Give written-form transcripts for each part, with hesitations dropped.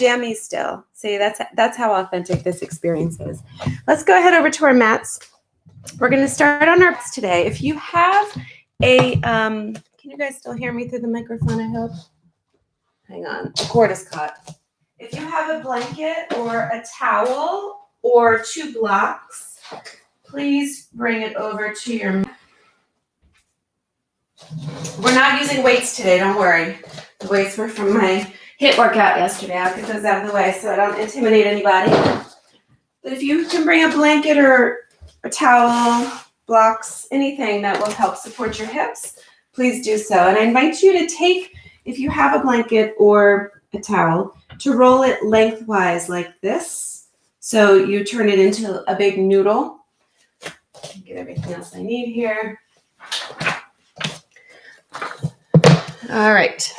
jammy still. See, that's how authentic this experience is. Let's go ahead over to our mats. We're going to start on our mats today. If you have a, can you guys still hear me through the microphone, I hope? Hang on, the cord is caught. If you have a blanket or a towel or 2 blocks, please bring it over to your mat. We're not using weights today, don't worry. The weights were from my HIIT workout yesterday. I'll get those out of the way so I don't intimidate anybody. But if you can bring a blanket or a towel, blocks, anything that will help support your hips, please do so. And I invite you to take, if you have a blanket or a towel, to roll it lengthwise like this. So you turn it into a big noodle. Get everything else I need here. All right.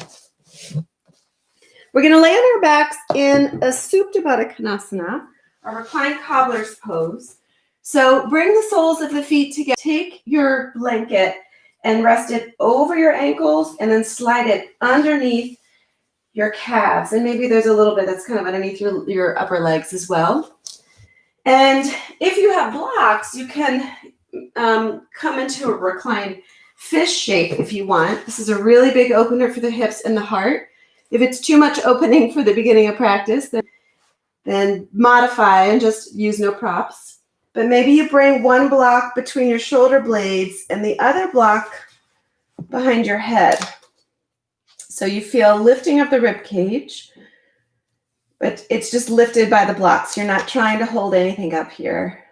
We're going to lay on our backs in a Supta Baddha Konasana, a reclined cobbler's pose. So bring the soles of the feet together. Take your blanket and rest it over your ankles and then slide it underneath your calves. And maybe there's a little bit that's kind of underneath your upper legs as well. And if you have blocks, you can come into a reclined fish shape if you want. This is a really big opener for the hips and the heart. If it's too much opening for the beginning of practice, then modify and just use no props. But maybe you bring one block between your shoulder blades and the other block behind your head. So you feel lifting of the rib cage, but it's just lifted by the blocks. You're not trying to hold anything up here.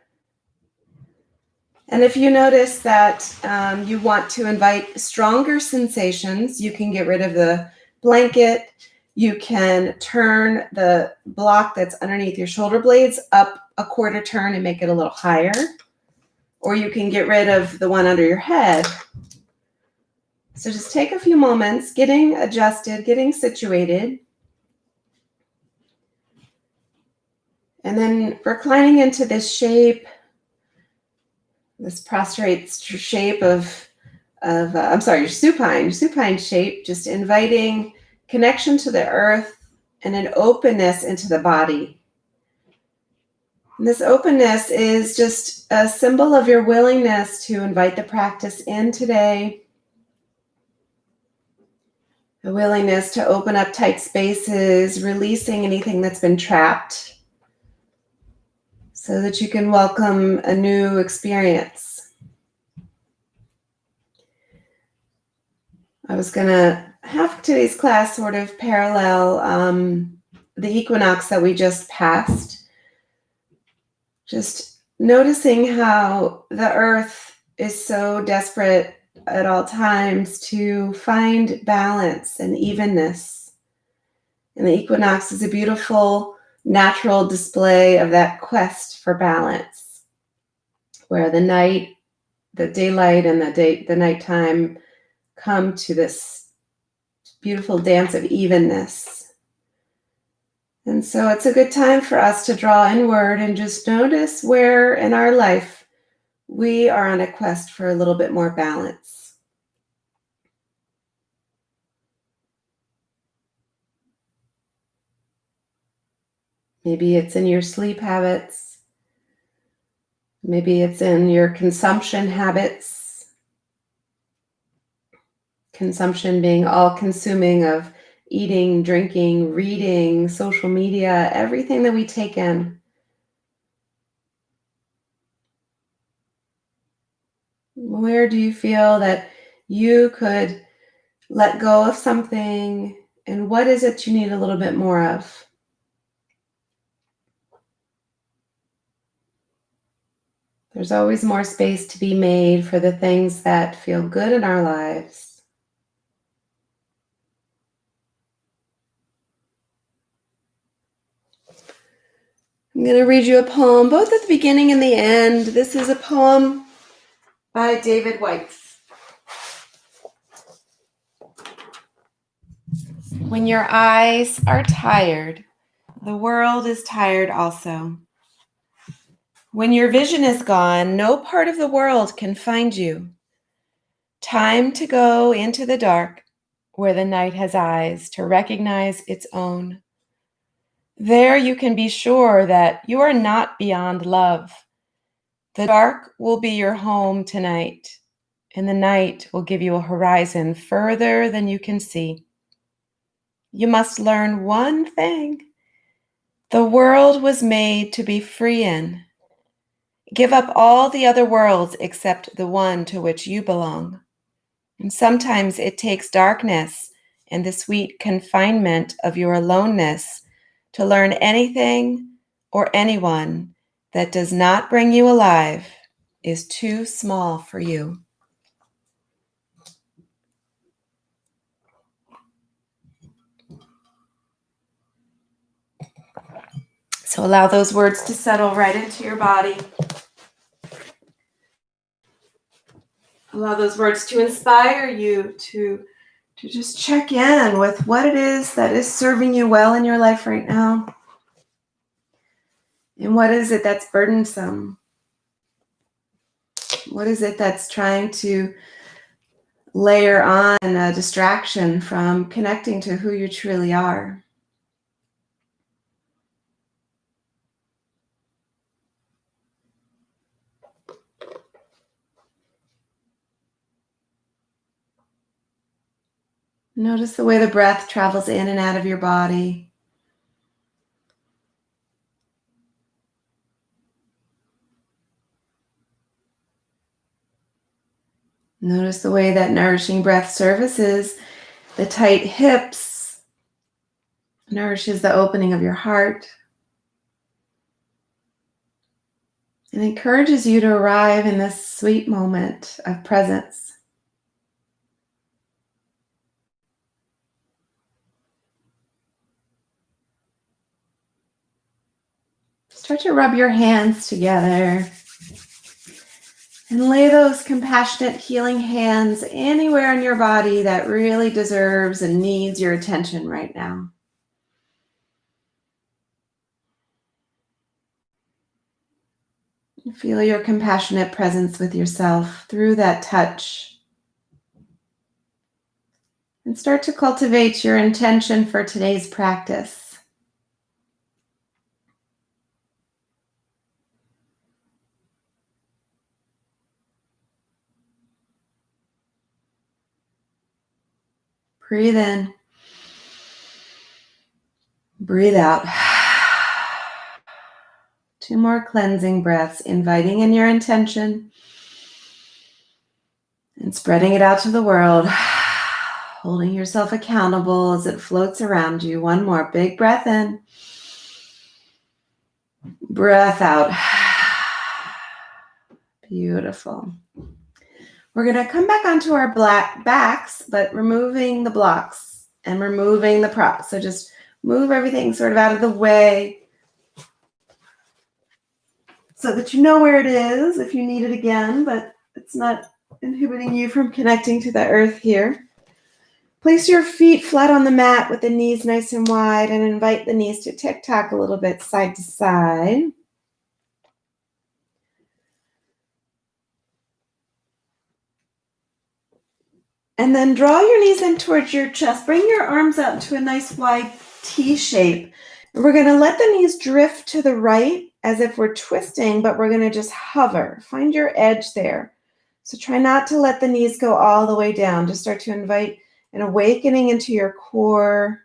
And if you notice that you want to invite stronger sensations, you can get rid of the blanket. You can turn the block that's underneath your shoulder blades up a quarter turn and make it a little higher. Or you can get rid of the one under your head. So just take a few moments, getting adjusted, getting situated. And then reclining into this shape, this prostrate shape your supine shape, just inviting connection to the earth and an openness into the body. And this openness is just a symbol of your willingness to invite the practice in today, a willingness to open up tight spaces, releasing anything that's been trapped, so that you can welcome a new experience. I was going to have today's class sort of parallel the equinox that we just passed. Just noticing how the earth is so desperate at all times to find balance and evenness. And the equinox is a beautiful natural display of that quest for balance, where the night, the daylight, and the nighttime come to this beautiful dance of evenness. And so it's a good time for us to draw inward and just notice where in our life we are on a quest for a little bit more balance. Maybe it's in your sleep habits. Maybe it's in your consumption habits. Consumption being all consuming of eating, drinking, reading, social media, everything that we take in. Where do you feel that you could let go of something, and what is it you need a little bit more of? There's always more space to be made for the things that feel good in our lives. I'm going to read you a poem, both at the beginning and the end. This is a poem by David Whyte. When your eyes are tired, the world is tired also. When your vision is gone, no part of the world can find you. Time to go into the dark where the night has eyes to recognize its own. There you can be sure that you are not beyond love. The dark will be your home tonight, and the night will give you a horizon further than you can see. You must learn one thing. The world was made to be free in. Give up all the other worlds except the one to which you belong. And sometimes it takes darkness and the sweet confinement of your aloneness to learn anything or anyone that does not bring you alive is too small for you. So allow those words to settle right into your body. Allow those words to inspire you to just check in with what it is that is serving you well in your life right now. And what is it that's burdensome? What is it that's trying to layer on a distraction from connecting to who you truly are? Notice the way the breath travels in and out of your body. Notice the way that nourishing breath services the tight hips, nourishes the opening of your heart, and encourages you to arrive in this sweet moment of presence. Start to rub your hands together and lay those compassionate, healing hands anywhere in your body that really deserves and needs your attention right now. Feel your compassionate presence with yourself through that touch. And start to cultivate your intention for today's practice. Breathe in. Breathe out. 2 more cleansing breaths, inviting in your intention and spreading it out to the world. Holding yourself accountable as it floats around you. 1 more big breath in. Breath out. Beautiful. We're going to come back onto our black backs, but removing the blocks and removing the props. So just move everything sort of out of the way so that you know where it is if you need it again, but it's not inhibiting you from connecting to the earth here. Place your feet flat on the mat with the knees nice and wide and invite the knees to tick-tock a little bit side to side. And then draw your knees in towards your chest. Bring your arms out into a nice wide T shape. And we're going to let the knees drift to the right as if we're twisting, but we're going to just hover. Find your edge there. So try not to let the knees go all the way down. Just start to invite an awakening into your core,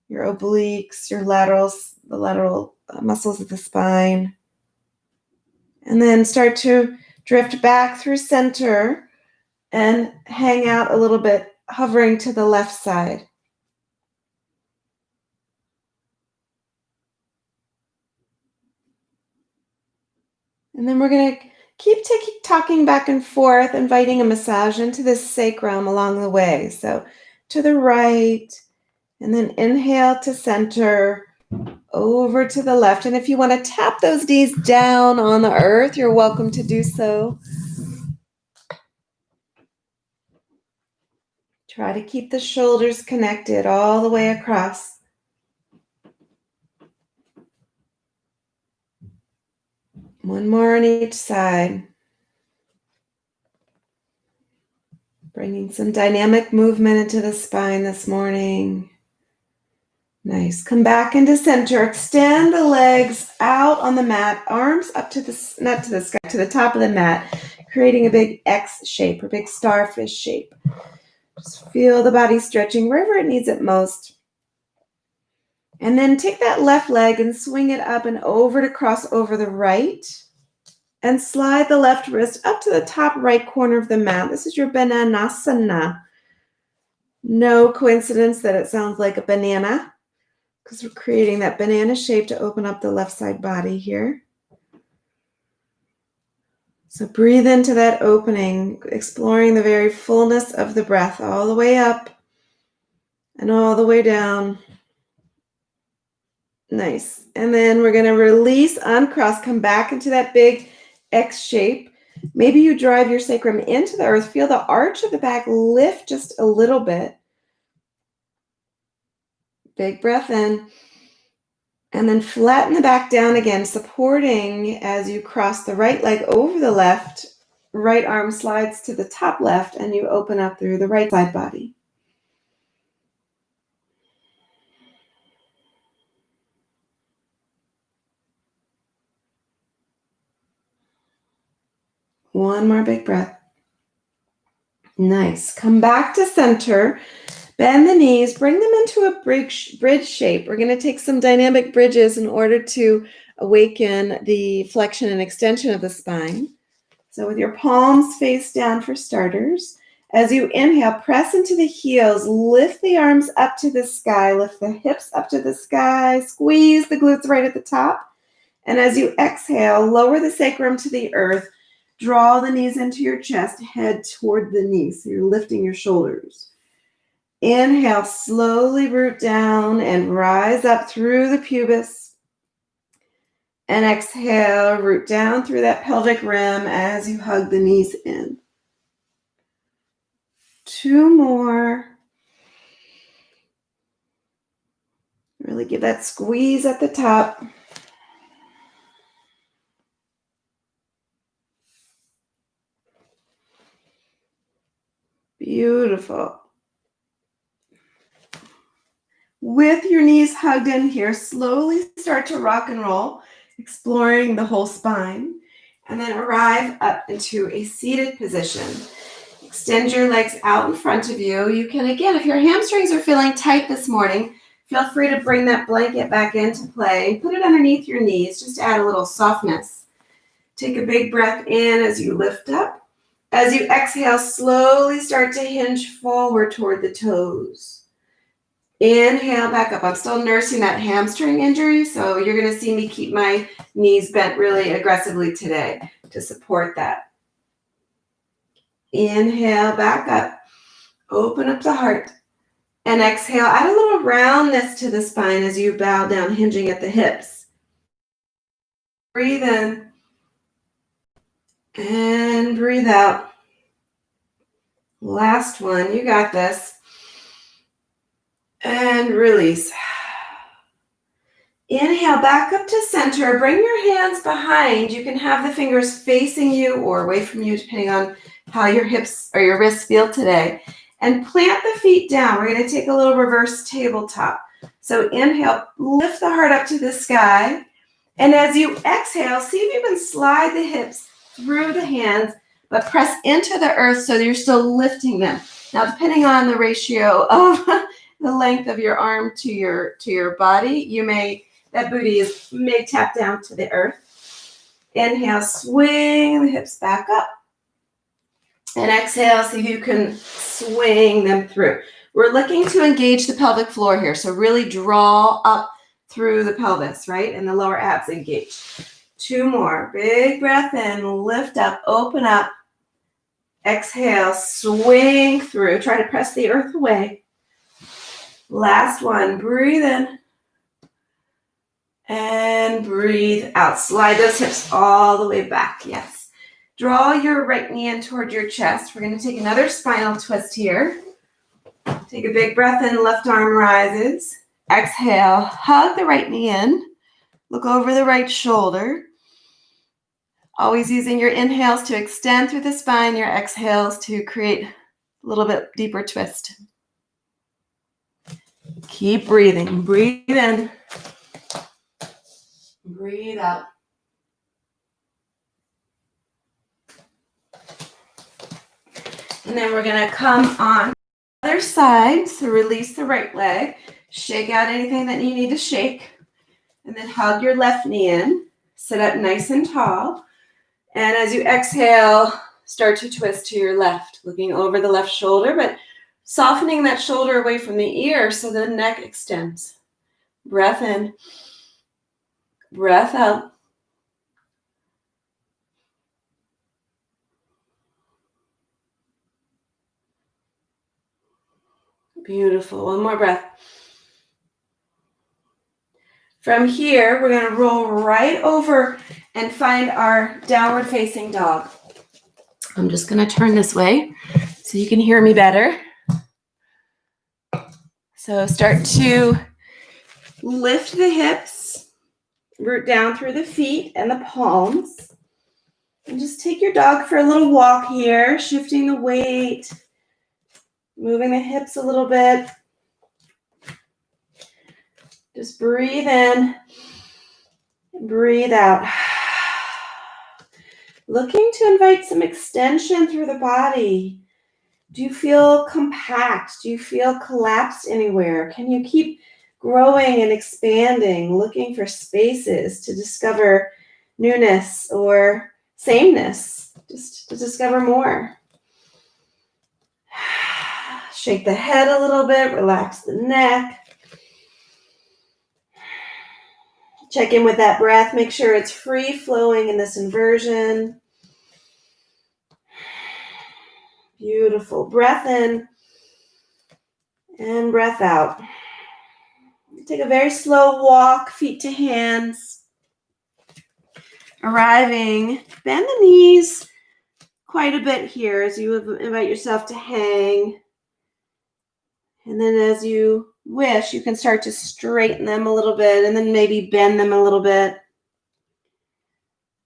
your obliques, your laterals, the lateral muscles of the spine. And then start to drift back through center and hang out a little bit, hovering to the left side. And then we're going to keep talking back and forth, inviting a massage into this sacrum along the way. So to the right, and then inhale to center, over to the left. And if you want to tap those knees down on the earth, you're welcome to do so. Try to keep the shoulders connected all the way across. One more on each side. Bringing some dynamic movement into the spine this morning. Nice. Come back into center. Extend the legs out on the mat. Arms up to the, not to the sky, to the top of the mat, creating a big X shape or big starfish shape. Just feel the body stretching wherever it needs it most. And then take that left leg and swing it up and over to cross over the right. And slide the left wrist up to the top right corner of the mat. This is your bananasana. No coincidence that it sounds like a banana, because we're creating that banana shape to open up the left side body here. So breathe into that opening, exploring the very fullness of the breath all the way up and all the way down. Nice. And then we're going to release, uncross, come back into that big X shape. Maybe you drive your sacrum into the earth. Feel the arch of the back lift just a little bit. Big breath in. And then flatten the back down again, supporting as you cross the right leg over the left. Right arm slides to the top left, and you open up through the right side body. One more big breath. Nice. Come back to center. Bend the knees. Bring them into a bridge shape. We're going to take some dynamic bridges in order to awaken the flexion and extension of the spine. So with your palms face down for starters. As you inhale, press into the heels. Lift the arms up to the sky. Lift the hips up to the sky. Squeeze the glutes right at the top. And as you exhale, lower the sacrum to the earth. Draw the knees into your chest, head toward the knees. So you're lifting your shoulders. Inhale, slowly root down and rise up through the pubis. And exhale, root down through that pelvic rim as you hug the knees in. 2 more. Really give that squeeze at the top. Beautiful. With your knees hugged in here, slowly start to rock and roll, exploring the whole spine, and then arrive up into a seated position. Extend your legs out in front of you. You can, again, if your hamstrings are feeling tight this morning, feel free to bring that blanket back into play. Put it underneath your knees, just to add a little softness. Take a big breath in as you lift up. As you exhale, slowly start to hinge forward toward the toes. Inhale back up. I'm still nursing that hamstring injury, so you're going to see me keep my knees bent really aggressively today to support that. Inhale back up. Open up the heart. And exhale, add a little roundness to the spine as you bow down, hinging at the hips. Breathe in. And breathe out. Last one. You got this. And release. Inhale back up to center. Bring your hands behind. You can have the fingers facing you or away from you, depending on how your hips or your wrists feel today. And plant the feet down. We're going to take a little reverse tabletop. So inhale, lift the heart up to the sky. And as you exhale, see if you can slide the hips through the hands, but press into the earth so that you're still lifting them. Now, depending on the ratio of the length of your arm to your body, that booty may tap down to the earth. Inhale, swing the hips back up. And exhale, see if you can swing them through. We're looking to engage the pelvic floor here. So really draw up through the pelvis, right? And the lower abs engage. 2 more. Big breath in, lift up, open up. Exhale, swing through. Try to press the earth away. Last one. Breathe in. And breathe out. Slide those hips all the way back. Yes. Draw your right knee in toward your chest. We're going to take another spinal twist here. Take a big breath in. Left arm rises. Exhale. Hug the right knee in. Look over the right shoulder. Always using your inhales to extend through the spine, your exhales to create a little bit deeper twist. Keep breathing. Breathe in. Breathe out. And then we're going to come on the other side. So release the right leg. Shake out anything that you need to shake. And then hug your left knee in. Sit up nice and tall. And as you exhale, start to twist to your left, looking over the left shoulder, but softening that shoulder away from the ear so the neck extends. Breath in. Breath out. Beautiful. One more breath. From here, we're going to roll right over and find our downward facing dog. I'm just going to turn this way so you can hear me better. So start to lift the hips, root down through the feet and the palms. And just take your dog for a little walk here, shifting the weight, moving the hips a little bit. Just breathe in, breathe out. Looking to invite some extension through the body. Do you feel compact? Do you feel collapsed anywhere? Can you keep growing and expanding, looking for spaces to discover newness or sameness, just to discover more? Shake the head a little bit, relax the neck. Check in with that breath. Make sure it's free flowing in this inversion. Beautiful. Breath in and breath out. Take a very slow walk, feet to hands. Arriving, bend the knees quite a bit here as you invite yourself to hang. And then as you wish, you can start to straighten them a little bit and then maybe bend them a little bit.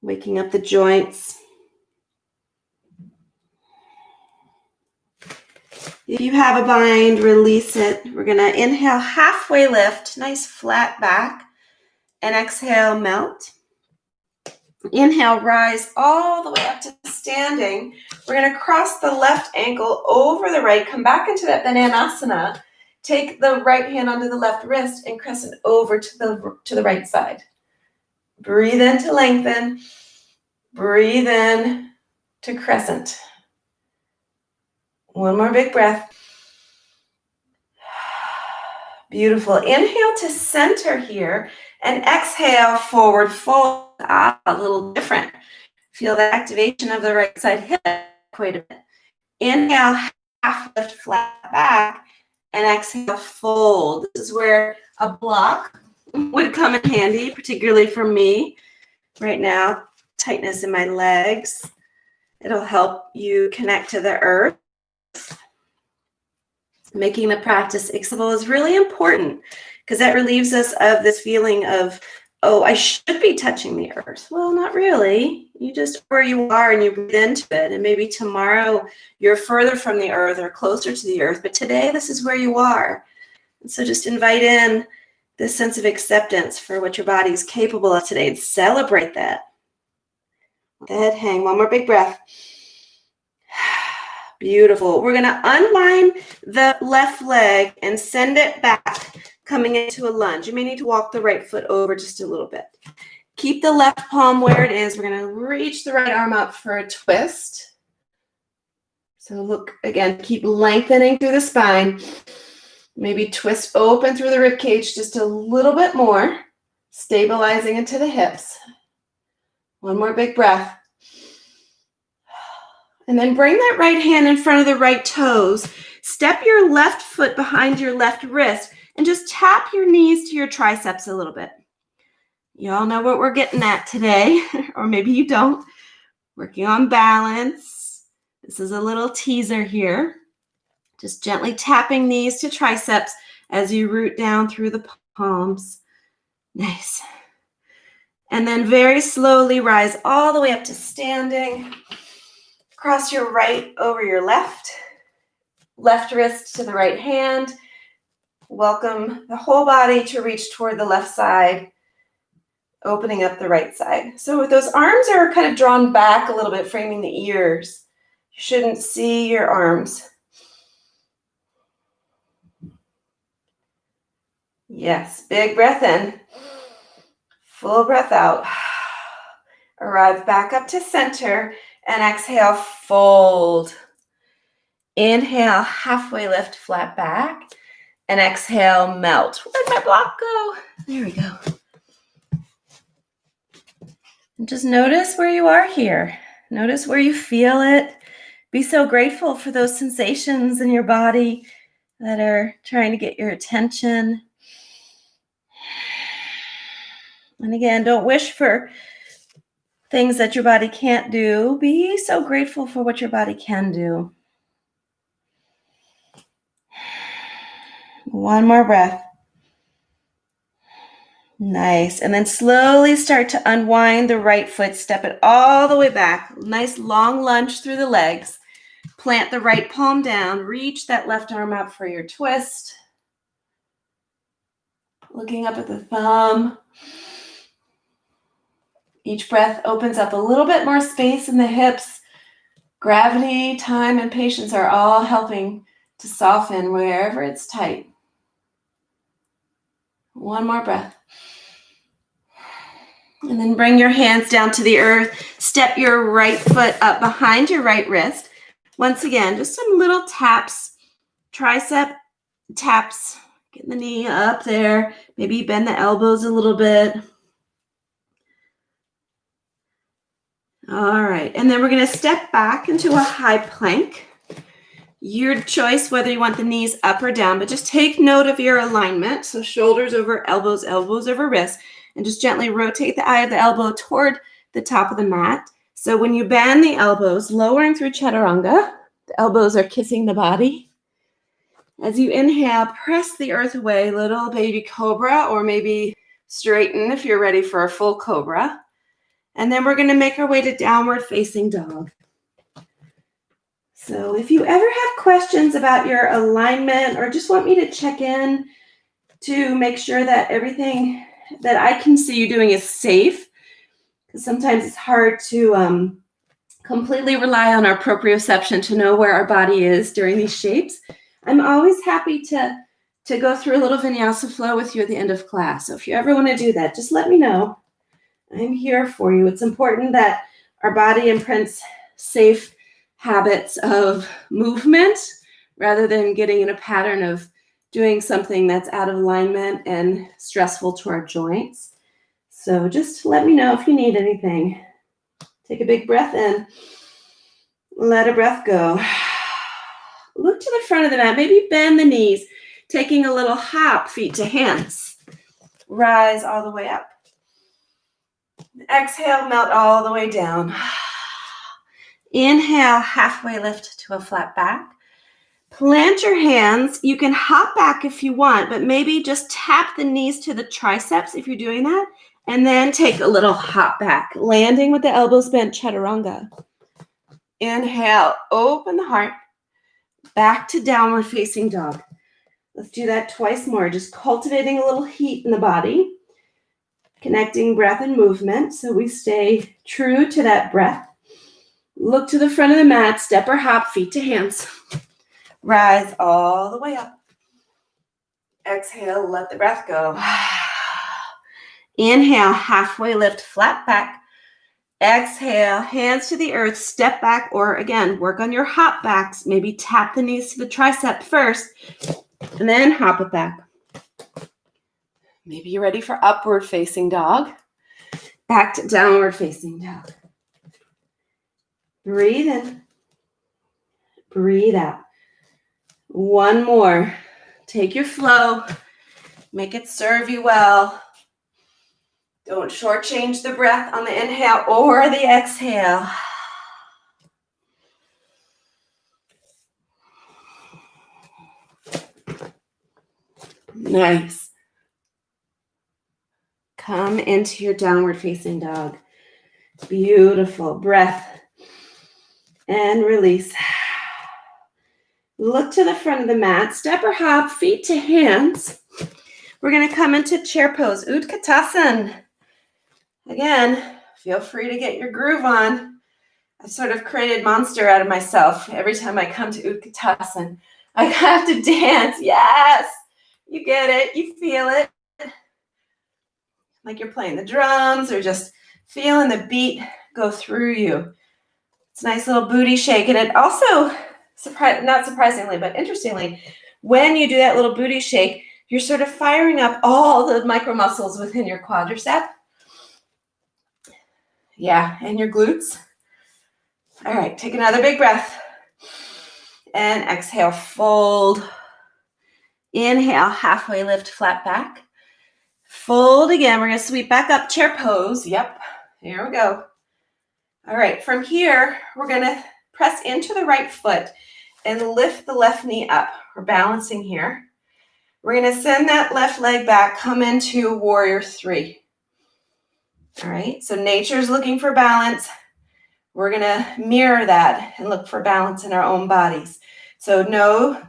Waking up the joints. If you have a bind, release it. We're going to inhale, halfway lift, nice flat back, and exhale, melt. Inhale, rise all the way up to standing. We're going to cross the left ankle over the right, come back into that vinyasa. Take the right hand onto the left wrist and crescent over to the right side. Breathe in to lengthen. Breathe in to crescent. One more big breath. Beautiful. Inhale to center here and exhale, forward fold. A little different. Feel the activation of the right side hip quite a bit. Inhale, half lift, flat back, and exhale, fold. This is where a block would come in handy, particularly for me right now. Tightness in my legs. It'll help you connect to the earth. Making the practice accessible is really important because that relieves us of this feeling of, oh, I should be touching the earth. Well, not really. You just where you are and you breathe into it. And maybe tomorrow you're further from the earth or closer to the earth. But today, this is where you are. And so just invite in this sense of acceptance for what your body is capable of today and celebrate that. Let the head hang. One more big breath. Beautiful. We're going to unwind the left leg and send it back, coming into a lunge. You may need to walk the right foot over just a little bit. Keep the left palm where it is. We're going to reach the right arm up for a twist. So look, again, keep lengthening through the spine. Maybe twist open through the rib cage just a little bit more, stabilizing into the hips. One more big breath. And then bring that right hand in front of the right toes. Step your left foot behind your left wrist and just tap your knees to your triceps a little bit. You all know what we're getting at today, or maybe you don't. Working on balance. This is a little teaser here. Just gently tapping knees to triceps as you root down through the palms. Nice. And then very slowly rise all the way up to standing. Cross your right over your left wrist to the right hand. Welcome the whole body to reach toward the left side, opening up the right side. So those arms are kind of drawn back a little bit, framing the ears. You shouldn't see your arms. Yes, big breath in, full breath out. Arrive back up to center and exhale, fold. Inhale, halfway lift, flat back. And exhale, melt. Where'd my block go? There we go. And just notice where you are here. Notice where you feel it. Be so grateful for those sensations in your body that are trying to get your attention. And again, don't wish for things that your body can't do. Be so grateful for what your body can do. One more breath. Nice. And then slowly start to unwind the right foot. Step it all the way back. Nice long lunge through the legs. Plant the right palm down. Reach that left arm out for your twist. Looking up at the thumb. Each breath opens up a little bit more space in the hips. Gravity, time, and patience are all helping to soften wherever it's tight. One more breath. And then bring your hands down to the earth. Step your right foot up behind your right wrist. Once again, just some little taps, tricep taps. Get the knee up there. Maybe bend the elbows a little bit. All right, and then we're going to step back into a high plank. Your choice whether you want the knees up or down, but just take note of your alignment. So shoulders over elbows, elbows over wrists, and just gently rotate the eye of the elbow toward the top of the mat. So when you bend the elbows, lowering through chaturanga, the elbows are kissing the body. As you inhale, press the earth away, little baby cobra, or maybe straighten if you're ready for a full cobra. And then we're going to make our way to downward facing dog. So if you ever have questions about your alignment or just want me to check in to make sure that everything that I can see you doing is safe, because sometimes it's hard to completely rely on our proprioception to know where our body is during these shapes, I'm always happy to go through a little vinyasa flow with you at the end of class. So if you ever want to do that, just let me know. I'm here for you. It's important that our body imprints safe habits of movement rather than getting in a pattern of doing something that's out of alignment and stressful to our joints. So just let me know if you need anything. Take a big breath in. Let a breath go. Look to the front of the mat. Maybe bend the knees, taking a little hop, feet to hands. Rise all the way up. Exhale, melt all the way down. Inhale, halfway lift to a flat back. Plant your hands. You can hop back if you want, but maybe just tap the knees to the triceps if you're doing that, and then take a little hop back, landing with the elbows bent, chaturanga. Inhale, open the heart, back to downward facing dog. Let's do that twice more, just cultivating a little heat in the body. Connecting breath and movement so we stay true to that breath. Look to the front of the mat, step or hop, feet to hands. Rise all the way up. Exhale, let the breath go. Inhale, halfway lift, flat back. Exhale, hands to the earth, step back, or again, work on your hop backs. Maybe tap the knees to the tricep first, and then hop it back. Maybe you're ready for upward facing dog. Back to downward facing dog. Breathe in. Breathe out. One more. Take your flow. Make it serve you well. Don't shortchange the breath on the inhale or the exhale. Nice. Come into your downward facing dog. Beautiful breath. And release. Look to the front of the mat. Step or hop, feet to hands. We're going to come into chair pose, Utkatasana. Again, feel free to get your groove on. I sort of created monster out of myself. Every time I come to Utkatasana, I have to dance. Yes, you get it. You feel it. Like you're playing the drums or just feeling the beat go through you. It's a nice little booty shake. And it also, not surprisingly, but interestingly, when you do that little booty shake, you're sort of firing up all the micro muscles within your quadricep. Yeah, and your glutes. All right, take another big breath. And exhale, fold. Inhale, halfway lift, flat back. Fold again. We're going to sweep back up, chair pose. Yep, here we go. All right, from here, we're going to press into the right foot and lift the left knee up. We're balancing here. We're going to send that left leg back, come into warrior three. All right, so nature's looking for balance. We're going to mirror that and look for balance in our own bodies. So know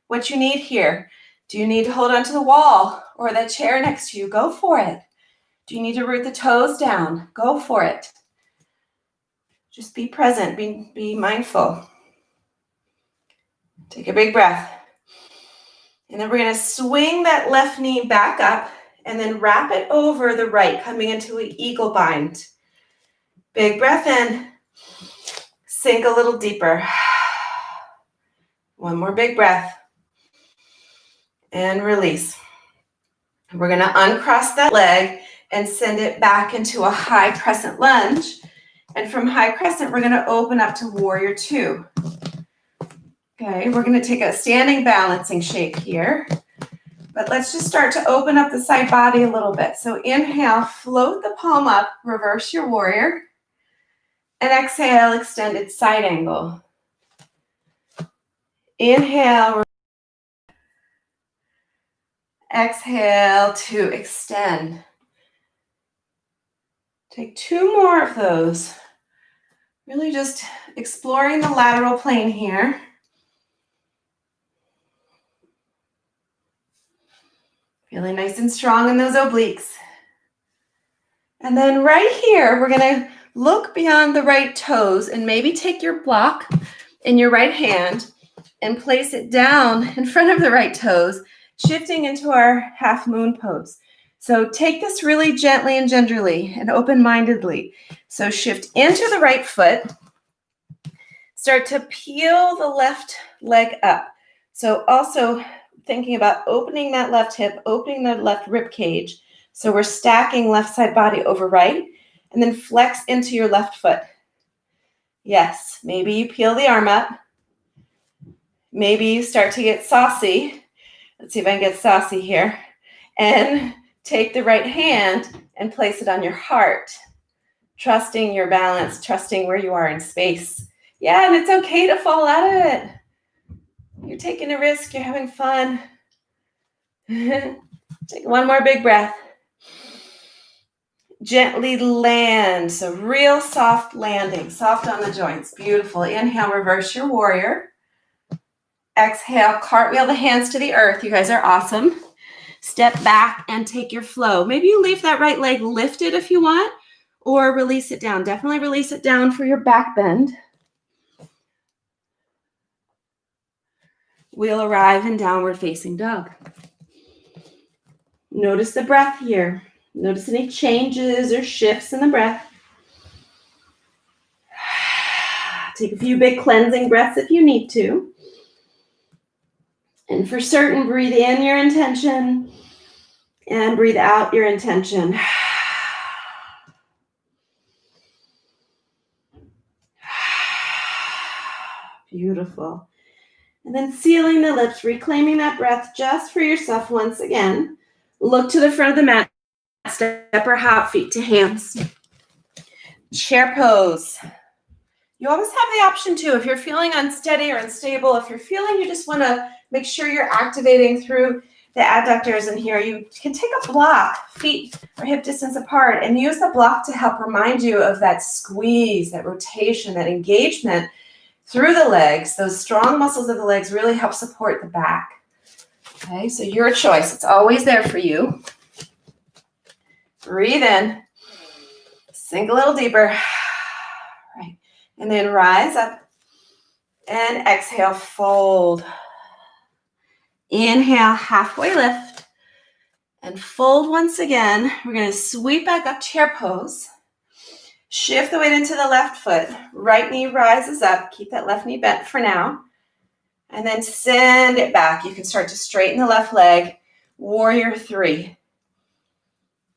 what you need here. Do you need to hold onto the wall or the chair next to you? Go for it. Do you need to root the toes down? Go for it. Just be present, be mindful. Take a big breath. And then we're going to swing that left knee back up and then wrap it over the right, coming into an eagle bind. Big breath in. Sink a little deeper. One more big breath. And release. We're going to uncross that leg and send it back into a high crescent lunge. And from high crescent, we're going to open up to warrior two. Okay, we're going to take a standing balancing shape here. But let's just start to open up the side body a little bit. So inhale, float the palm up, reverse your warrior. And exhale, extended side angle. Inhale. Exhale to extend. Take two more of those. Really just exploring the lateral plane here. Feeling nice and strong in those obliques. And then right here, we're going to look beyond the right toes and maybe take your block in your right hand and place it down in front of the right toes, shifting into our half moon pose. So take this really gently and gingerly and open-mindedly. So shift into the right foot. Start to peel the left leg up. So also thinking about opening that left hip, opening the left rib cage. So we're stacking left side body over right, and then flex into your left foot. Yes, maybe you peel the arm up. Maybe you start to get saucy. Let's see if I can get saucy here. And take the right hand and place it on your heart, trusting your balance, trusting where you are in space. Yeah, and it's okay to fall out of it. You're taking a risk. You're having fun. Take one more big breath. Gently land. So real soft landing, soft on the joints. Beautiful. Inhale, reverse your warrior. Exhale, cartwheel the hands to the earth. You guys are awesome. Step back and take your flow. Maybe you leave that right leg lifted if you want, or release it down. Definitely release it down for your back bend. We'll arrive in downward facing dog. Notice the breath here. Notice any changes or shifts in the breath. Take a few big cleansing breaths if you need to. And for certain, breathe in your intention and breathe out your intention. Beautiful. And then sealing the lips, reclaiming that breath just for yourself once again. Look to the front of the mat. Step or hop, feet to hands. Chair pose. You always have the option too, if you're feeling unsteady or unstable, if you're feeling you just want to make sure you're activating through the adductors in here, you can take a block, feet or hip distance apart, and use the block to help remind you of that squeeze, that rotation, that engagement through the legs. Those strong muscles of the legs really help support the back. Okay, so your choice. It's always there for you. Breathe in. Sink a little deeper. Right. And then rise up. And exhale, fold. Inhale, halfway lift. And fold once again. We're going to sweep back up to your pose. Shift the weight into the left foot. Right knee rises up. Keep that left knee bent for now. And then send it back. You can start to straighten the left leg. Warrior 3.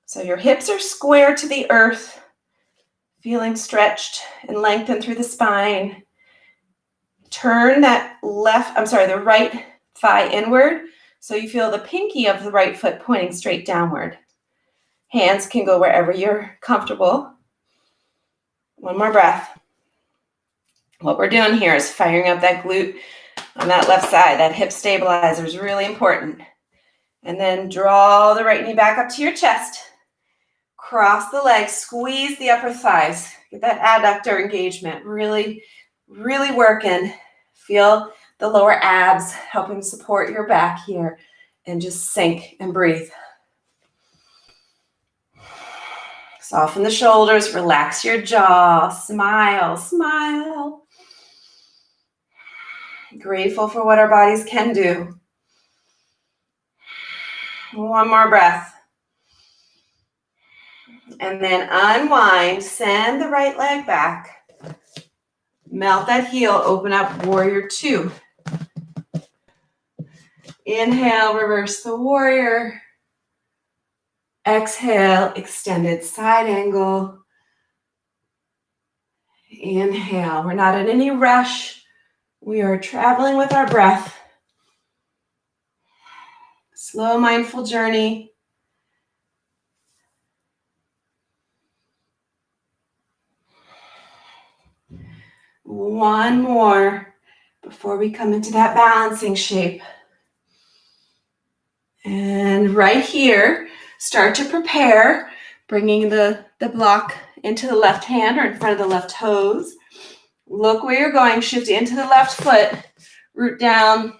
So your hips are square to the earth, feeling stretched and lengthened through the spine. Turn that the right thigh inward so you feel the pinky of the right foot pointing straight downward. Hands can go wherever you're comfortable. One more breath. What we're doing here is firing up that glute on that left side. That hip stabilizer is really important. And then draw the right knee back up to your chest. Cross the legs, squeeze the upper thighs. Get that adductor engagement. Really, really working. Feel the lower abs helping support your back here. And just sink and breathe. Soften the shoulders, relax your jaw, smile, smile. Grateful for what our bodies can do. One more breath. And then unwind, send the right leg back. Melt that heel, open up warrior 2. Inhale, reverse the warrior. Exhale, extended side angle. Inhale, we're not in any rush. We are traveling with our breath. Slow, mindful journey. One more before we come into that balancing shape. And right here, start to prepare, bringing the block into the left hand or in front of the left toes. Look where you're going, shift into the left foot, root down,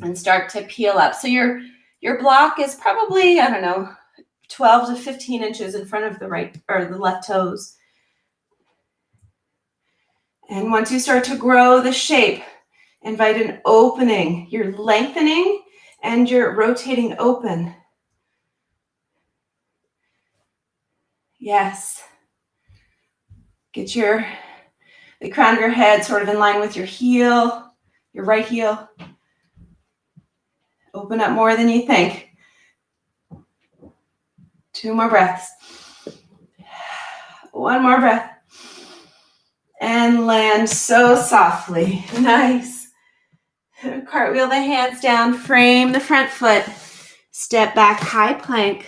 and start to peel up. So your block is probably, 12 to 15 inches in front of the right or the left toes. And once you start to grow the shape, invite an opening. You're lengthening and you're rotating open. Yes. Get the crown of your head sort of in line with your heel, your right heel. Open up more than you think. 2 more breaths. 1 more breath. And land so softly. Nice. Cartwheel the hands down, frame the front foot. Step back, high plank.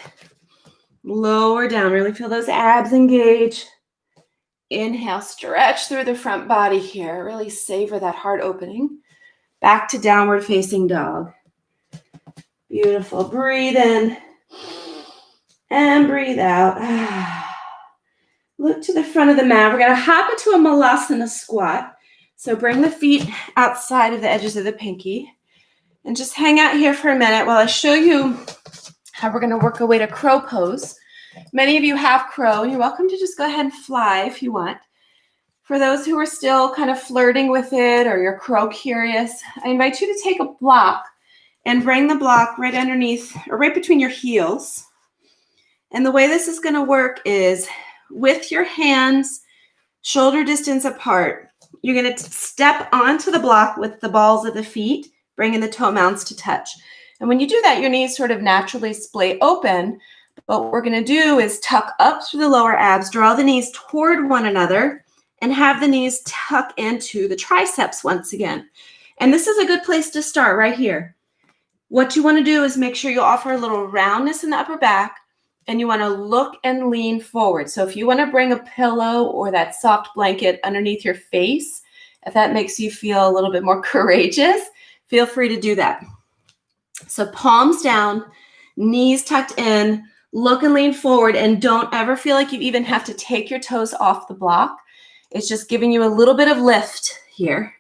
Lower down, really feel those abs engage. Inhale, stretch through the front body here. Really savor that heart opening. Back to downward facing dog. Beautiful. Breathe in and breathe out. Look to the front of the mat. We're going to hop into a malasana squat. So bring the feet outside of the edges of the pinky and just hang out here for a minute while I show you how we're going to work our way to crow pose. Many of you have crow, and you're welcome to just go ahead and fly if you want. For those who are still kind of flirting with it or you're crow curious, I invite you to take a block and bring the block right underneath or right between your heels. And the way this is going to work is with your hands shoulder distance apart. You're going to step onto the block with the balls of the feet, bringing the toe mounts to touch. And when you do that, your knees sort of naturally splay open. But what we're going to do is tuck up through the lower abs, draw the knees toward one another, and have the knees tuck into the triceps once again. And this is a good place to start right here. What you want to do is make sure you offer a little roundness in the upper back, and you want to look and lean forward. So if you want to bring a pillow or that soft blanket underneath your face, if that makes you feel a little bit more courageous, feel free to do that. So palms down, knees tucked in, look and lean forward, and don't ever feel like you even have to take your toes off the block. It's just giving you a little bit of lift here.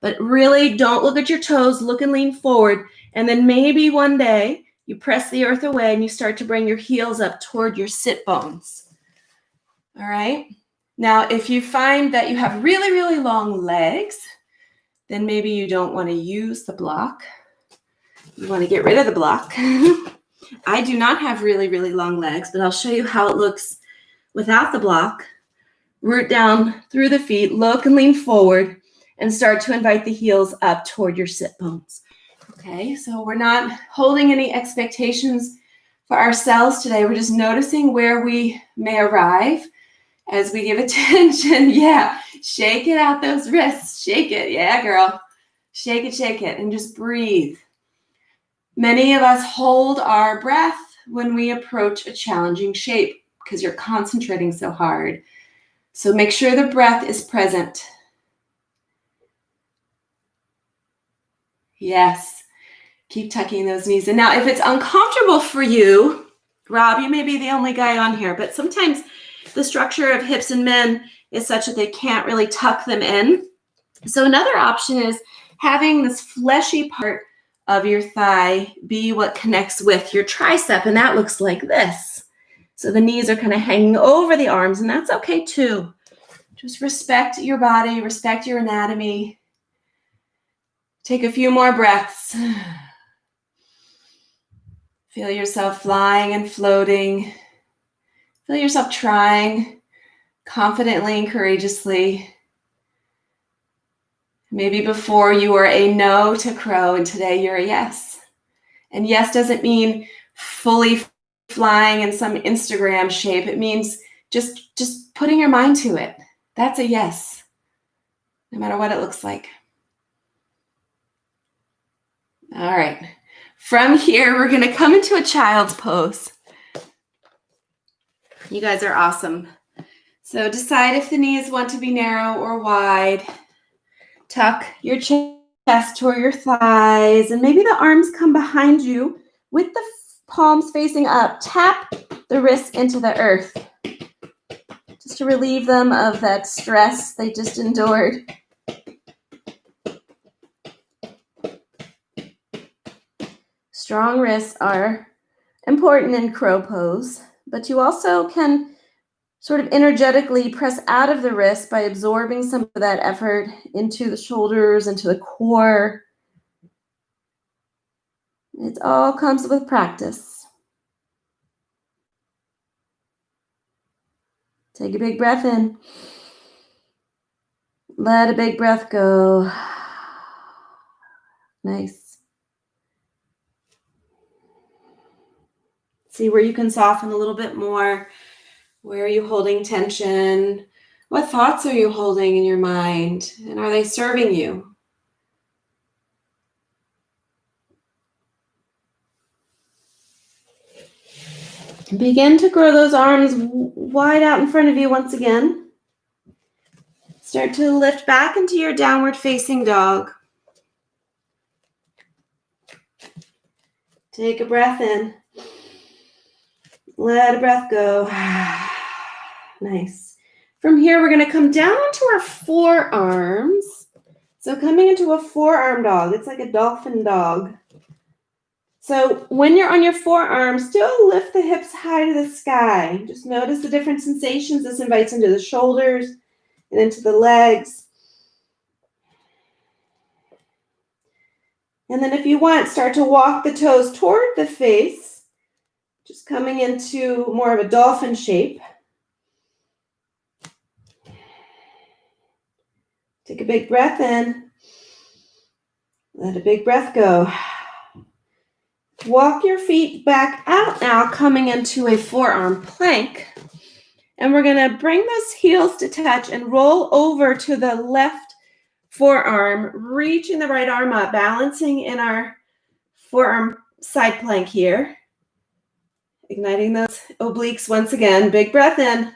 But really don't look at your toes, look and lean forward. And then maybe one day you press the earth away and you start to bring your heels up toward your sit bones. All right. Now, if you find that you have really, really long legs, then maybe you don't want to use the block. You want to get rid of the block. I do not have really, really long legs, but I'll show you how it looks without the block. Root down through the feet, look and lean forward, and start to invite the heels up toward your sit bones. Okay, so we're not holding any expectations for ourselves today. We're just noticing where we may arrive as we give attention. Yeah, shake it out those wrists. Shake it. Yeah, girl. Shake it, and just breathe. Many of us hold our breath when we approach a challenging shape because you're concentrating so hard. So make sure the breath is present. Yes. Keep tucking those knees in. Now, if it's uncomfortable for you, Rob, you may be the only guy on here, but sometimes the structure of hips in men is such that they can't really tuck them in. So another option is having this fleshy part of your thigh be what connects with your tricep, and that looks like this. So the knees are kind of hanging over the arms, and that's okay too. Just respect your body, respect your anatomy. Take a few more breaths. Feel yourself flying and floating. Feel yourself trying confidently and courageously. Maybe before you were a no to crow, and today you're a yes. And yes doesn't mean fully flying in some Instagram shape. It means just putting your mind to it. That's a yes, no matter what it looks like. All right. From here, we're going to come into a child's pose. You guys are awesome. So decide if the knees want to be narrow or wide. Tuck your chest toward your thighs, and maybe the arms come behind you with the palms facing up. Tap the wrists into the earth just to relieve them of that stress they just endured. Strong wrists are important in crow pose, but you also can sort of energetically press out of the wrist by absorbing some of that effort into the shoulders, into the core. It all comes with practice. Take a big breath in. Let a big breath go. Nice. See where you can soften a little bit more. Where are you holding tension? What thoughts are you holding in your mind? And are they serving you? Begin to grow those arms wide out in front of you once again. Start to lift back into your downward facing dog. Take a breath in. Let a breath go. Nice. From here, we're going to come down onto our forearms. So coming into a forearm dog, it's like a dolphin dog. So when you're on your forearms, still lift the hips high to the sky. Just notice the different sensations this invites into the shoulders and into the legs. And then if you want, start to walk the toes toward the face. Just coming into more of a dolphin shape. Take a big breath in. Let a big breath go. Walk your feet back out now, coming into a forearm plank. And we're going to bring those heels to touch and roll over to the left forearm, reaching the right arm up, balancing in our forearm side plank here. Igniting those obliques once again. Big breath in.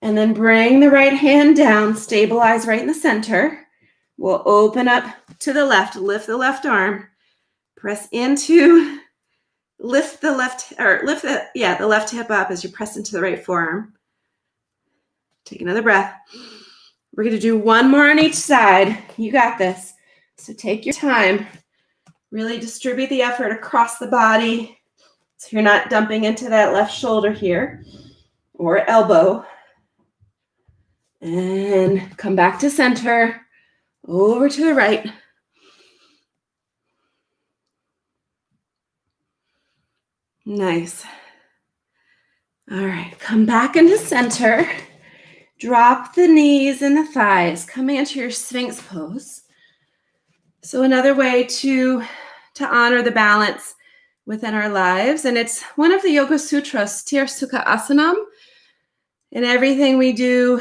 And then bring the right hand down, stabilize right in the center. We'll open up to the left, lift the left arm, press into, lift the left hip up as you press into the right forearm. Take another breath. We're going to do one more on each side. You got this. So take your time. Really distribute the effort across the body so you're not dumping into that left shoulder here or elbow. And come back to center, over to the right. Nice. All right, come back into center. Drop the knees and the thighs, coming into your Sphinx pose. So another way to honor the balance within our lives, and it's one of the Yoga Sutras, Tir Sukha Asanam. In everything we do,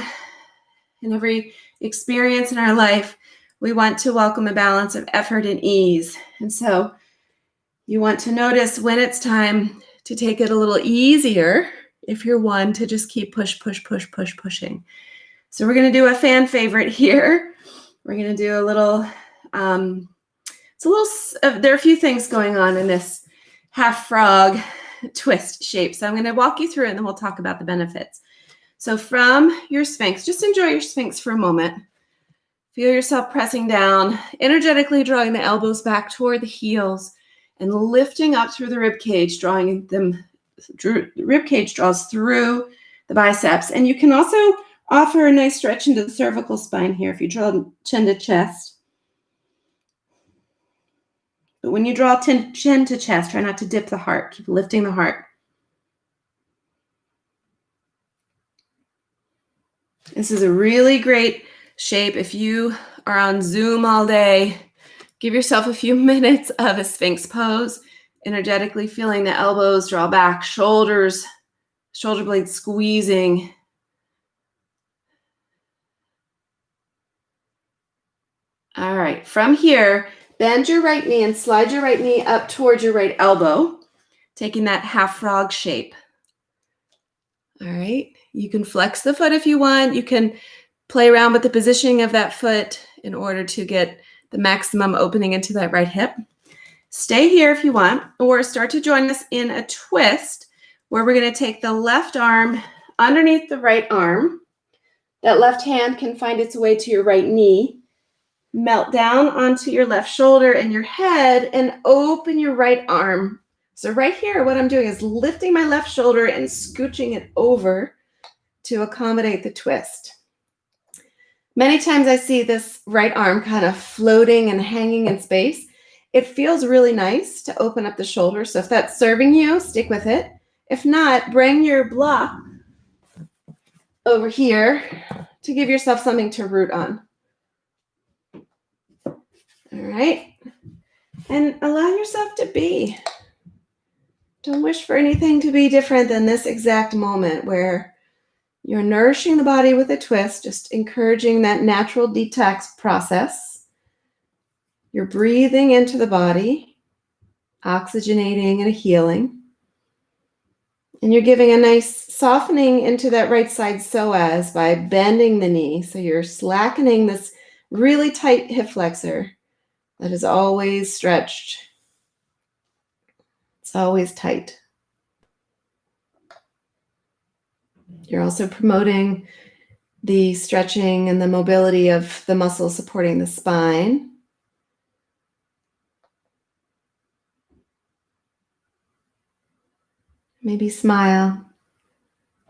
in every experience in our life, we want to welcome a balance of effort and ease. And so you want to notice when it's time to take it a little easier, if you're one to just keep pushing. So we're going to do a fan favorite here. We're going to do a little, there are a few things going on in this half frog twist shape. So I'm going to walk you through it and then we'll talk about the benefits. So from your Sphinx, just enjoy your Sphinx for a moment. Feel yourself pressing down, energetically drawing the elbows back toward the heels and lifting up through the rib cage, the rib cage draws through the biceps. And you can also offer a nice stretch into the cervical spine here if you draw chin to chest. But when you draw chin to chest, try not to dip the heart. Keep lifting the heart. This is a really great shape. If you are on Zoom all day, give yourself a few minutes of a Sphinx pose, energetically feeling the elbows draw back, shoulder blades squeezing. All right, from here, bend your right knee and slide your right knee up towards your right elbow, taking that half frog shape. All right, you can flex the foot if you want. You can play around with the positioning of that foot in order to get the maximum opening into that right hip. Stay here if you want, or start to join us in a twist where we're going to take the left arm underneath the right arm. That left hand can find its way to your right knee. Melt down onto your left shoulder and your head and open your right arm. So right here, what I'm doing is lifting my left shoulder and scooching it over to accommodate the twist. Many times I see this right arm kind of floating and hanging in space. It feels really nice to open up the shoulder. So if that's serving you, stick with it. If not, bring your block over here to give yourself something to root on. All right. And allow yourself to be. Don't wish for anything to be different than this exact moment where you're nourishing the body with a twist, just encouraging that natural detox process. You're breathing into the body, oxygenating and healing. And you're giving a nice softening into that right side psoas by bending the knee. So you're slackening this really tight hip flexor that is always stretched. It's always tight. You're also promoting the stretching and the mobility of the muscles supporting the spine. Maybe smile,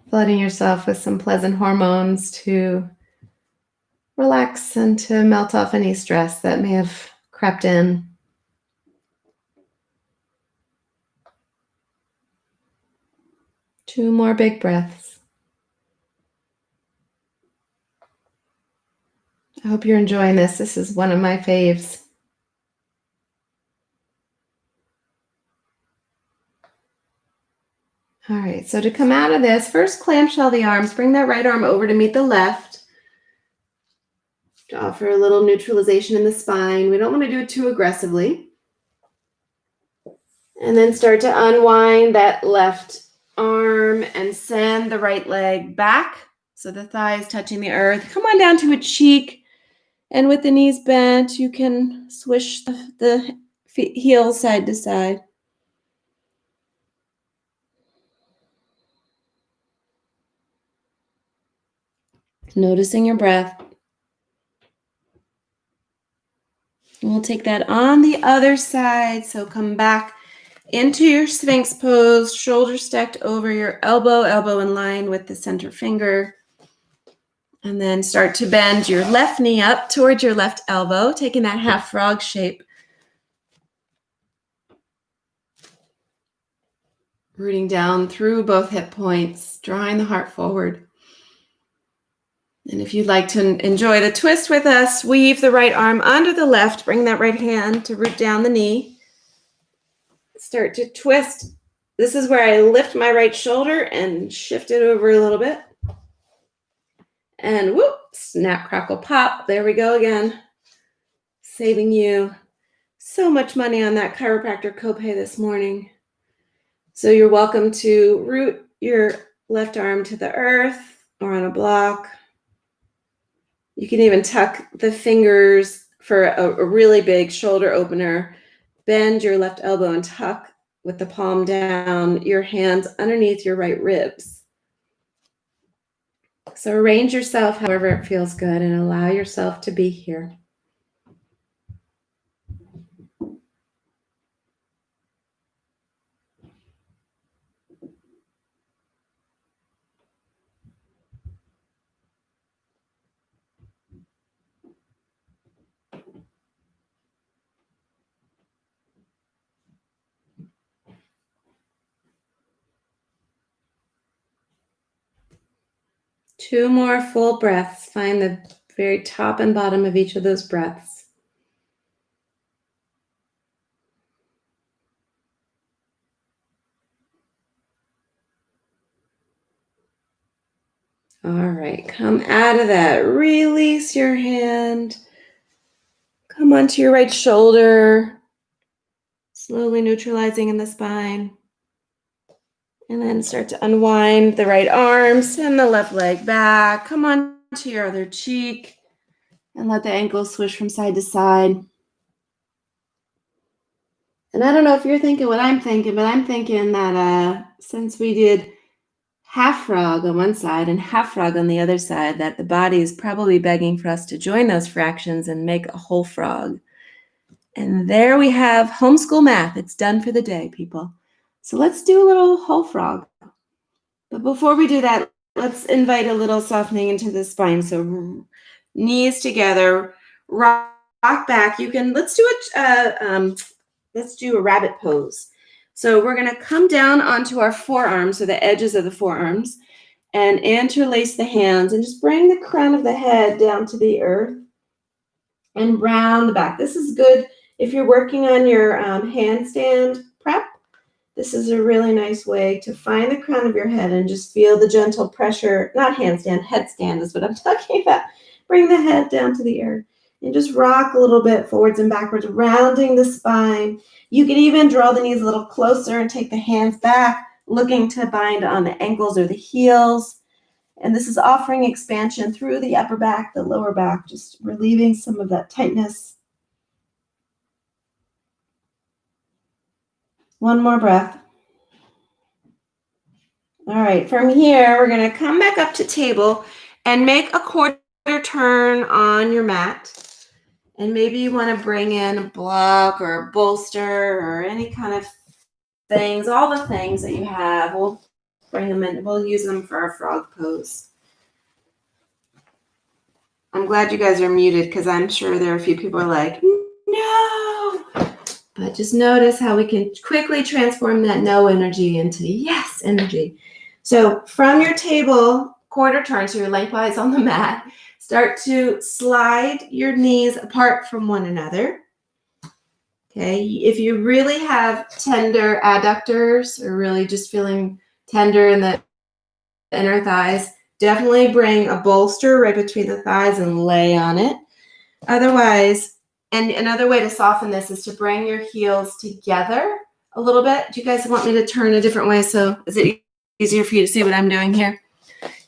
flooding yourself with some pleasant hormones to relax and to melt off any stress that may have crept in. Two more big breaths. I hope you're enjoying this. This is one of my faves. All right, so to come out of this, first clamshell the arms, bring that right arm over to meet the left to offer a little neutralization in the spine. We don't want to do it too aggressively. And then start to unwind that left arm and send the right leg back. So the thigh is touching the earth. Come on down to a cheek. And with the knees bent, you can swish the heels side to side. Noticing your breath. And we'll take that on the other side. So come back into your Sphinx pose, shoulder stacked over your elbow, elbow in line with the center finger. And then start to bend your left knee up towards your left elbow, taking that half frog shape. Rooting down through both hip points, drawing the heart forward. And if you'd like to enjoy the twist with us, weave the right arm under the left, bring that right hand to root down the knee. Start to twist. This is where I lift my right shoulder and shift it over a little bit. And whoop, snap, crackle, pop. There we go again. Saving you so much money on that chiropractor copay this morning. So you're welcome to root your left arm to the earth or on a block. You can even tuck the fingers for a really big shoulder opener. Bend your left elbow and tuck with the palm down, your hands underneath your right ribs. So arrange yourself however it feels good and allow yourself to be here. Two more full breaths. Find the very top and bottom of each of those breaths. All right, come out of that. Release your hand. Come onto your right shoulder. Slowly neutralizing in the spine. And then start to unwind the right arm. Send the left leg back. Come on to your other cheek. And let the ankles swish from side to side. And I don't know if you're thinking what I'm thinking, but I'm thinking that since we did half frog on one side and half frog on the other side, that the body is probably begging for us to join those fractions and make a whole frog. And there we have homeschool math. It's done for the day, people. So let's do a little whole frog. But before we do that, let's invite a little softening into the spine. So knees together, rock back. Let's do a rabbit pose. So we're going to come down onto our forearms, so the edges of the forearms, and interlace the hands and just bring the crown of the head down to the earth and round the back. This is good if you're working on your handstand prep. This is a really nice way to find the crown of your head and just feel the gentle pressure, not handstand, headstand is what I'm talking about. Bring the head down to the earth and just rock a little bit forwards and backwards, rounding the spine. You can even draw the knees a little closer and take the hands back, looking to bind on the ankles or the heels. And this is offering expansion through the upper back, the lower back, just relieving some of that tightness. One more breath. All right, from here, we're going to come back up to table and make a quarter turn on your mat. And maybe you want to bring in a block or a bolster or any kind of things, all the things that you have. We'll bring them in. We'll use them for our frog pose. I'm glad you guys are muted because I'm sure there are a few people who are like, no. But just notice how we can quickly transform that no energy into yes energy. So from your table, quarter turn, so you're lengthwise on the mat, start to slide your knees apart from one another. Okay, if you really have tender adductors or really just feeling tender in the inner thighs, definitely bring a bolster right between the thighs and lay on it. Otherwise, and another way to soften this is to bring your heels together a little bit. Do you guys want me to turn a different way? So is it easier for you to see what I'm doing here?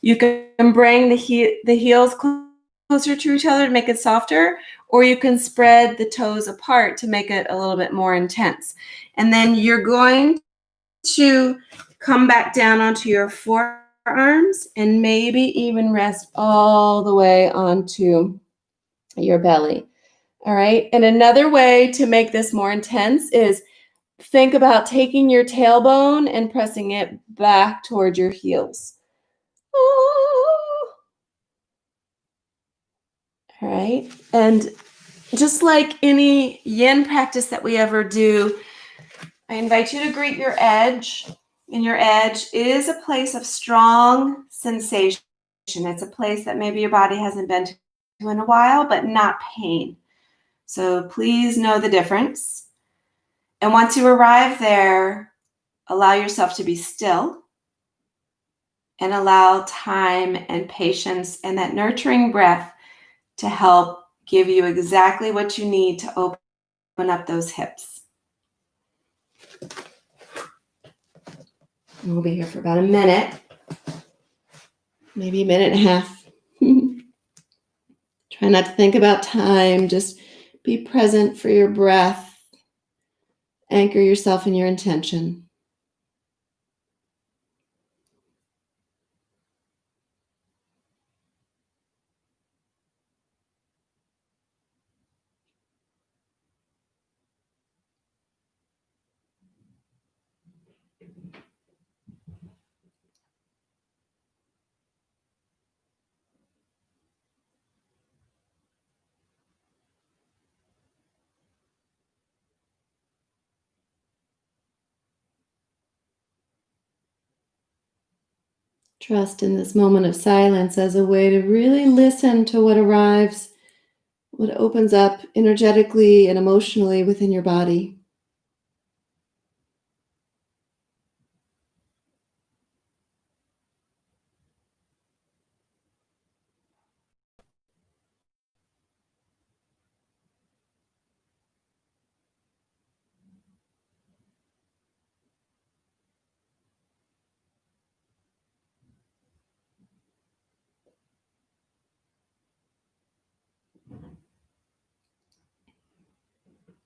You can bring the heels closer to each other to make it softer, or you can spread the toes apart to make it a little bit more intense. And then you're going to come back down onto your forearms and maybe even rest all the way onto your belly. All right. And another way to make this more intense is think about taking your tailbone and pressing it back toward your heels. Oh. All right. And just like any yin practice that we ever do, I invite you to greet your edge. And your edge is a place of strong sensation. It's a place that maybe your body hasn't been to in a while, but not pain. So please know the difference. And once you arrive there, allow yourself to be still and allow time and patience and that nurturing breath to help give you exactly what you need to open up those hips. We'll be here for about a minute, maybe a minute and a half. Try not to think about time. Just be present for your breath. Anchor yourself in your intention. Trust in this moment of silence as a way to really listen to what arrives, what opens up energetically and emotionally within your body.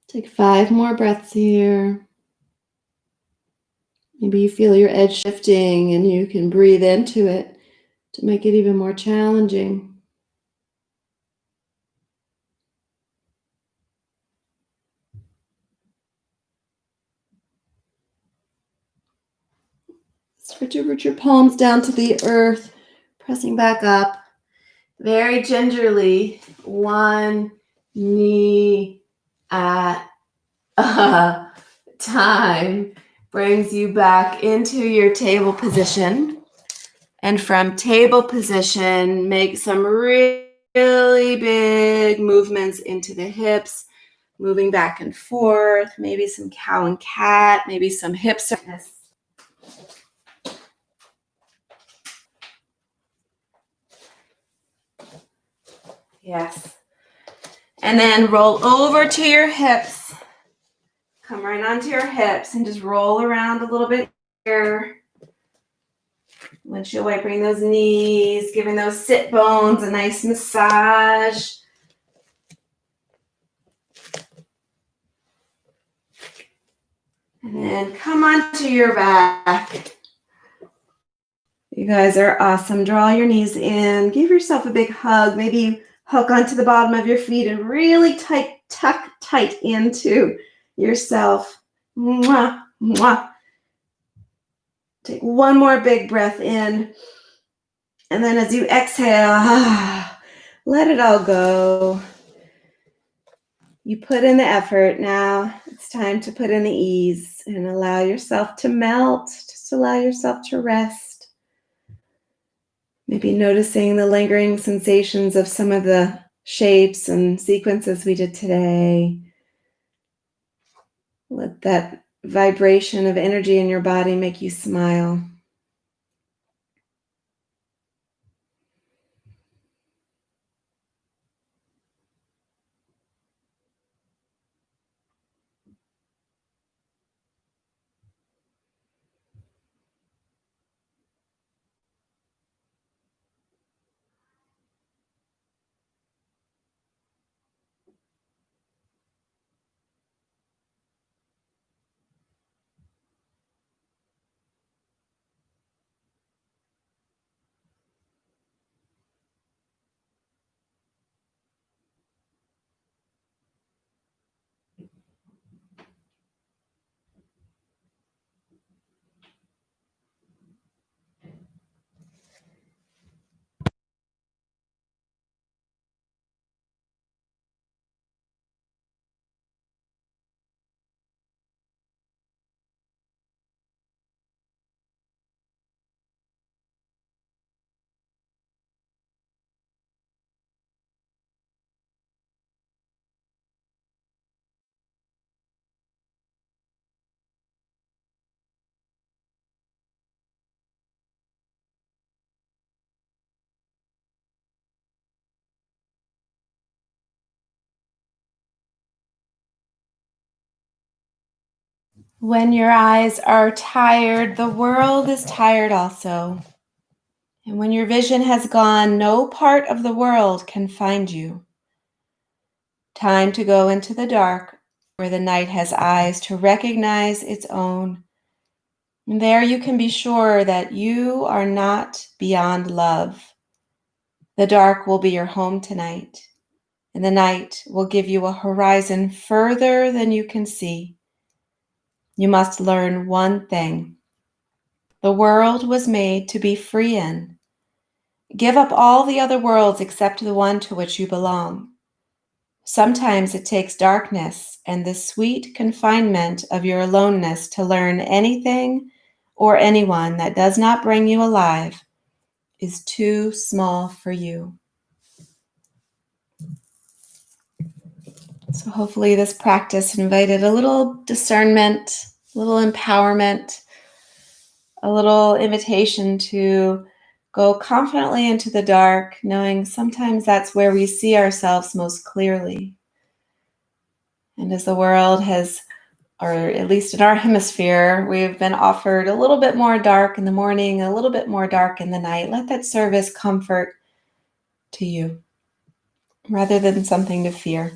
Take 5 more breaths here. Maybe you feel your edge shifting and you can breathe into it to make it even more challenging. Start to root your palms down to the earth, pressing back up. Very gingerly, one knee at a time brings you back into your table position. And from table position, make some really big movements into the hips, moving back and forth, maybe some cow and cat, maybe some hip circus. Yes. And then roll over to your hips. Come right onto your hips and just roll around a little bit here. Windshield wipering those knees, giving those sit bones a nice massage. And then come onto your back. You guys are awesome. Draw your knees in. Give yourself a big hug. Maybe hook onto the bottom of your feet and really tuck tight into yourself. Mwah, mwah. Take one more big breath in. And then as you exhale, let it all go. You put in the effort. Now it's time to put in the ease and allow yourself to melt. Just allow yourself to rest. Maybe noticing the lingering sensations of some of the shapes and sequences we did today. Let that vibration of energy in your body make you smile. When your eyes are tired, the world is tired also. And when your vision has gone, no part of the world can find you. Time to go into the dark, where the night has eyes to recognize its own. And there you can be sure that you are not beyond love. The dark will be your home tonight, and the night will give you a horizon further than you can see. You must learn one thing. The world was made to be free in. Give up all the other worlds except the one to which you belong. Sometimes it takes darkness and the sweet confinement of your aloneness to learn anything or anyone that does not bring you alive is too small for you. So hopefully this practice invited a little discernment, a little empowerment, a little invitation to go confidently into the dark, knowing sometimes that's where we see ourselves most clearly. And as the world has, or at least in our hemisphere, we've been offered a little bit more dark in the morning, a little bit more dark in the night. Let that serve as comfort to you rather than something to fear.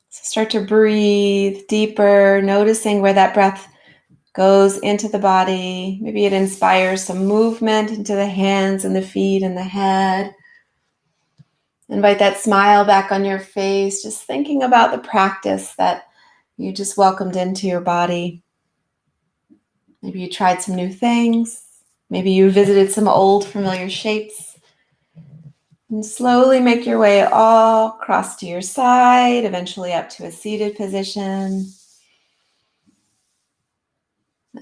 So start to breathe deeper, noticing where that breath goes into the body. Maybe it inspires some movement into the hands and the feet and the head. Invite that smile back on your face, just thinking about the practice that you just welcomed into your body. Maybe you tried some new things. Maybe you visited some old familiar shapes. And slowly make your way all across to your side, eventually up to a seated position.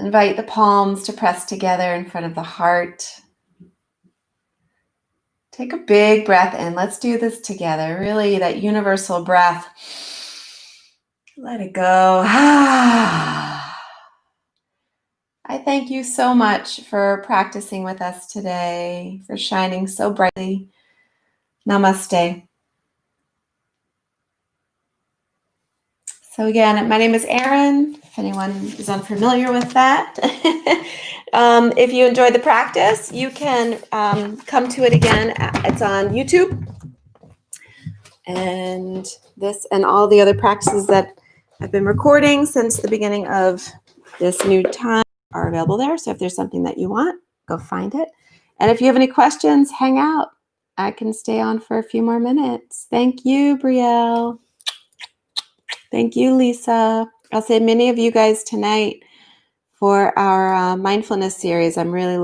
Invite the palms to press together in front of the heart. Take a big breath in. Let's do this together. Really, that universal breath. Let it go. I thank you so much for practicing with us today, for shining so brightly. Namaste. So again, my name is Erin, if anyone is unfamiliar with that. If you enjoyed the practice, you can come to it again. It's on YouTube. And this and all the other practices that I've been recording since the beginning of this new time are available there. So if there's something that you want, go find it. And if you have any questions, hang out. I can stay on for a few more minutes. Thank you, Brielle. Thank you, Lisa. I'll see many of you guys tonight for our mindfulness series. I'm really looking